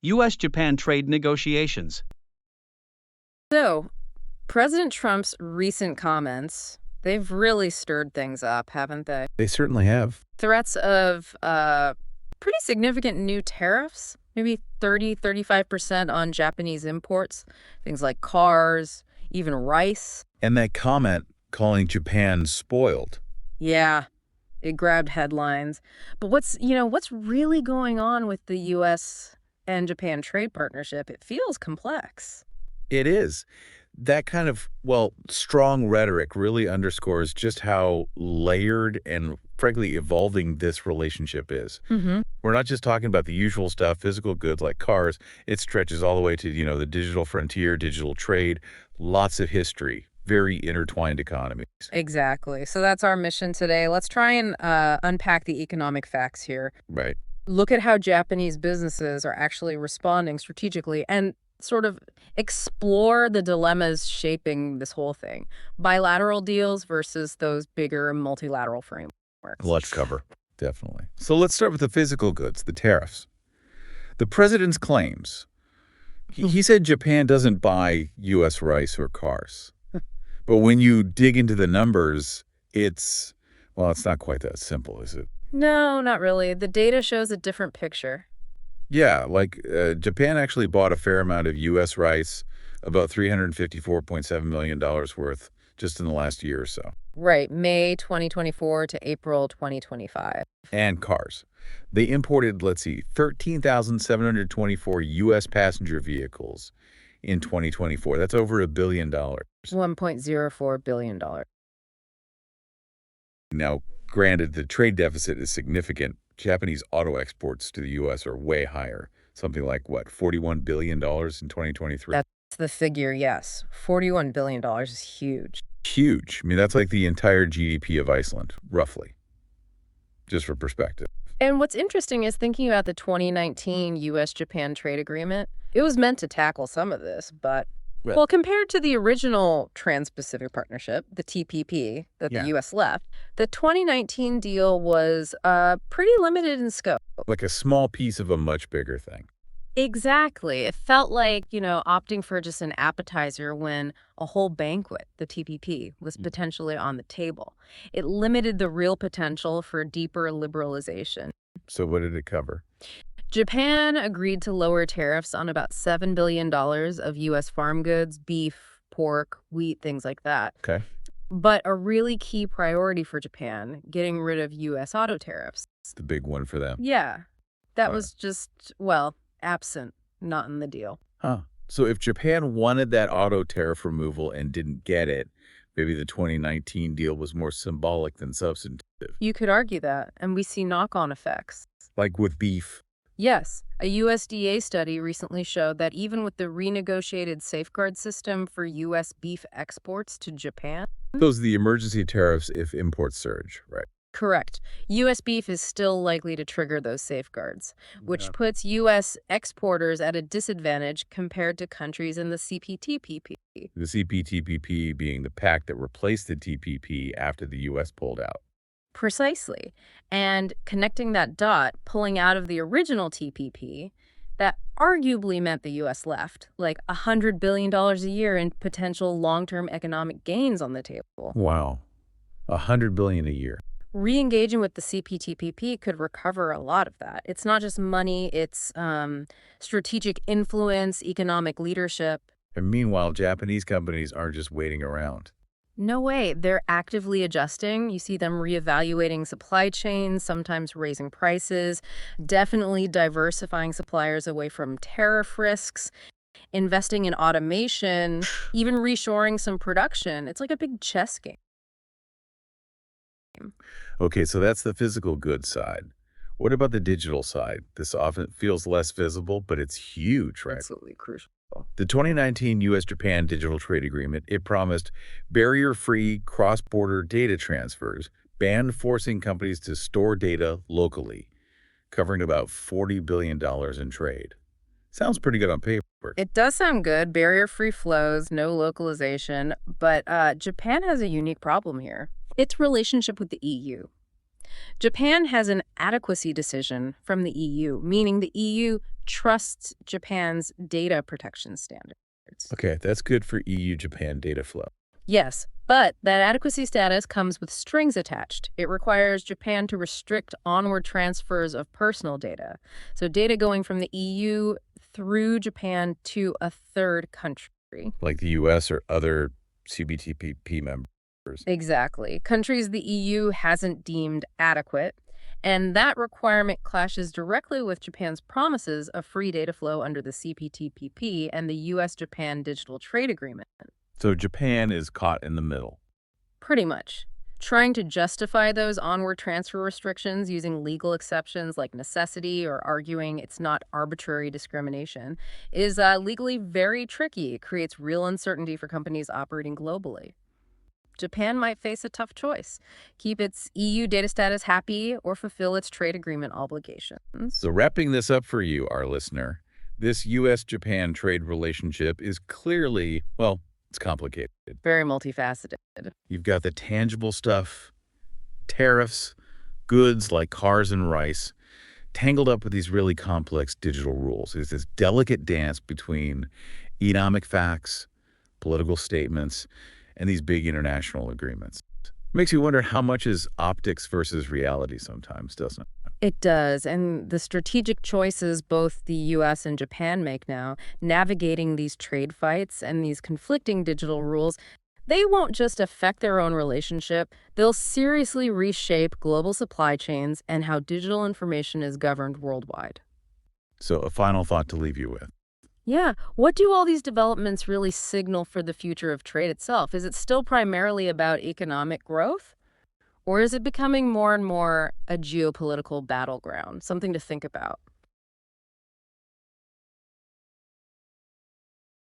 U.S.-Japan trade negotiations. So, President Trump's recent comments, they've really stirred things up, haven't they? They certainly have. Threats of pretty significant new tariffs, maybe 35% on Japanese imports, things like cars, even rice. And that comment calling Japan spoiled. Yeah, it grabbed headlines. But what's really going on with the U.S. and Japan trade partnership? It feels complex. It is. That kind of, strong rhetoric really underscores just how layered and, frankly, evolving this relationship is. Mm-hmm. We're not just talking about the usual stuff, physical goods like cars. It stretches all the way to, the digital frontier, digital trade, lots of history, very intertwined economies. Exactly. So that's our mission today. Let's try and unpack the economic facts here. Right. Look at how Japanese businesses are actually responding strategically and sort of explore the dilemmas shaping this whole thing. Bilateral deals versus those bigger multilateral frameworks. Let's cover, definitely. So let's start with the physical goods, the tariffs. The president's claims. He said Japan doesn't buy U.S. rice or cars. But when you dig into the numbers, it's not quite that simple, is it? No, not really. The data shows a different picture. Yeah, Japan actually bought a fair amount of U.S. rice, about $354.7 million worth, just in the last year or so. Right, May 2024 to April 2025. And cars. They imported, 13,724 U.S. passenger vehicles in 2024. That's over $1 billion. $1.04 billion. Now, granted, the trade deficit is significant. Japanese auto exports to the U.S. are way higher, something like, $41 billion in 2023? That's the figure, yes. $41 billion is huge. Huge. I mean, that's like the entire GDP of Iceland, roughly, just for perspective. And what's interesting is thinking about the 2019 U.S.-Japan trade agreement. It was meant to tackle some of this, but well, compared to the original Trans-Pacific Partnership, the TPP, that the U.S. left, the 2019 deal was pretty limited in scope. Like a small piece of a much bigger thing. Exactly. It felt like, opting for just an appetizer when a whole banquet, the TPP, was potentially on the table. It limited the real potential for deeper liberalization. So what did it cover? Japan agreed to lower tariffs on about $7 billion of U.S. farm goods, beef, pork, wheat, things like that. Okay. But a really key priority for Japan, getting rid of U.S. auto tariffs. It's the big one for them. Yeah. That was just, absent, not in the deal. Huh. So if Japan wanted that auto tariff removal and didn't get it, maybe the 2019 deal was more symbolic than substantive. You could argue that, and we see knock-on effects. Like with beef. Yes. A USDA study recently showed that even with the renegotiated safeguard system for U.S. beef exports to Japan... Those are the emergency tariffs if imports surge, right? Correct. U.S. beef is still likely to trigger those safeguards, which puts U.S. exporters at a disadvantage compared to countries in the CPTPP. The CPTPP being the pact that replaced the TPP after the U.S. pulled out. Precisely. And connecting that dot, pulling out of the original TPP, that arguably meant the U.S. left, like $100 billion a year in potential long-term economic gains on the table. Wow. $100 billion a year. Re-engaging with the CPTPP could recover a lot of that. It's not just money, it's strategic influence, economic leadership. And meanwhile, Japanese companies aren't just waiting around. No way. They're actively adjusting. You see them reevaluating supply chains, sometimes raising prices, definitely diversifying suppliers away from tariff risks, investing in automation, even reshoring some production. It's like a big chess game. Okay, so that's the physical goods side. What about the digital side? This often feels less visible, but it's huge, right? Absolutely crucial. The 2019 U.S.-Japan Digital Trade Agreement, it promised barrier-free cross-border data transfers, banned forcing companies to store data locally, covering about $40 billion in trade. Sounds pretty good on paper. It does sound good. Barrier-free flows, no localization. But Japan has a unique problem here. Its relationship with the EU. Japan has an adequacy decision from the EU, meaning the EU trusts Japan's data protection standards. Okay, that's good for EU-Japan data flow. Yes, but that adequacy status comes with strings attached. It requires Japan to restrict onward transfers of personal data, so data going from the EU through Japan to a third country. Like the U.S. or other CBTPP members. Exactly. Countries the EU hasn't deemed adequate, and that requirement clashes directly with Japan's promises of free data flow under the CPTPP and the U.S.-Japan Digital Trade Agreement. So Japan is caught in the middle. Pretty much. Trying to justify those onward transfer restrictions using legal exceptions like necessity or arguing it's not arbitrary discrimination is legally very tricky. It creates real uncertainty for companies operating globally. Japan might face a tough choice: keep its EU data status happy or fulfill its trade agreement obligations. So wrapping this up for you, our listener, this U.S.-Japan trade relationship is clearly, well, it's complicated. Very multifaceted. You've got the tangible stuff, tariffs, goods like cars and rice, tangled up with these really complex digital rules. It's this delicate dance between economic facts, political statements, and these big international agreements. Makes you wonder how much is optics versus reality sometimes, doesn't it? It does, and the strategic choices both the U.S. and Japan make now, navigating these trade fights and these conflicting digital rules, they won't just affect their own relationship, they'll seriously reshape global supply chains and how digital information is governed worldwide. So a final thought to leave you with. Yeah, what do all these developments really signal for the future of trade itself? Is it still primarily about economic growth? Or is it becoming more and more a geopolitical battleground, something to think about?